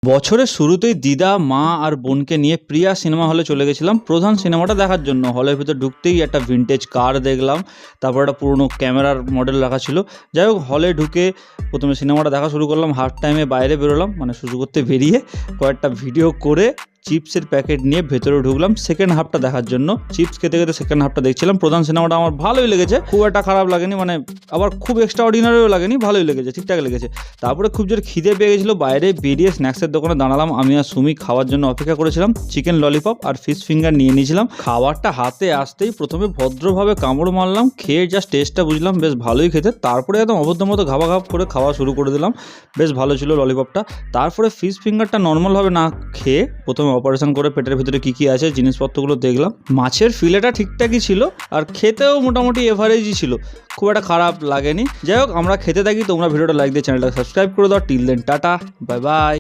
বছরের শুরুতেই দিদা, মা আর বোনকে নিয়ে প্রিয়া সিনেমা হলে চলে গেছিলাম প্রধান সিনেমাটা দেখার জন্য। হলের ভিতর ঢুকতেই একটা ভিনটেজ কার দেখলাম, তারপর একটা পুরনো ক্যামেরার মডেল রাখা ছিল। যাই হোক, হলে ঢুকে প্রথমে সিনেমাটা দেখা শুরু করলাম। হাফ টাইমে বাইরে বেরোলাম, মানে শুরু করতে বেরিয়ে কয়েকটা ভিডিও করে চিপসের প্যাকেট নিয়ে ভেতরে ঢুকলাম সেকেন্ড হাফটা দেখার জন্য। চিপস খেতে খেতে সেকেন্ড হাফটা দেখছিলাম। প্রধান সিনেমাটা আমার ভালোই লেগেছে, খুব একটা খারাপ লাগেনি, মানে আবার খুব এক্সট্রা অর্ডিনারিও লাগেনি, ভালোই লেগেছে, ঠিকঠাক লেগেছে। তারপরে খুব জোর খিদে পেয়ে গেছিলো, বাইরে বেরিয়ে স্ন্যাক্সের দোকানে দাঁড়ালাম। আমি আর সুমি খাওয়ার জন্য অপেক্ষা করেছিলাম। চিকেন ললিপপ আর ফিশ ফিঙ্গার নিয়ে নিয়েছিলাম। খাবারটা হাতে আসতেই প্রথমে ভদ্রভাবে কামড় মারলাম, খেয়ে জাস্ট টেস্টটা বুঝলাম, বেশ ভালোই খেতে। তারপরে একদম অবদ্ধ মতো ঘাবা ঘাপ করে খাওয়া শুরু করে দিলাম। বেশ ভালো ছিল ললিপপটা। তারপরে ফিশ ফিঙ্গারটা নর্মালভাবে না খেয়ে প্রথমে অপারেশন করে পেটের ভিতরে কী কী আছে জিনিসপত্রগুলো দেখলাম। মাছের ফিলেটা ঠিকঠাকই ছিল আর খেতেও মোটামুটি এভারেজই ছিল, খুব একটা খারাপ লাগেনি। যাই হোক, আমরা খেতে থাকি, তোমরা ভিডিওটা লাইক দিয়ে চ্যানেলটা সাবস্ক্রাইব করে দাও। Till then, tata, bye by.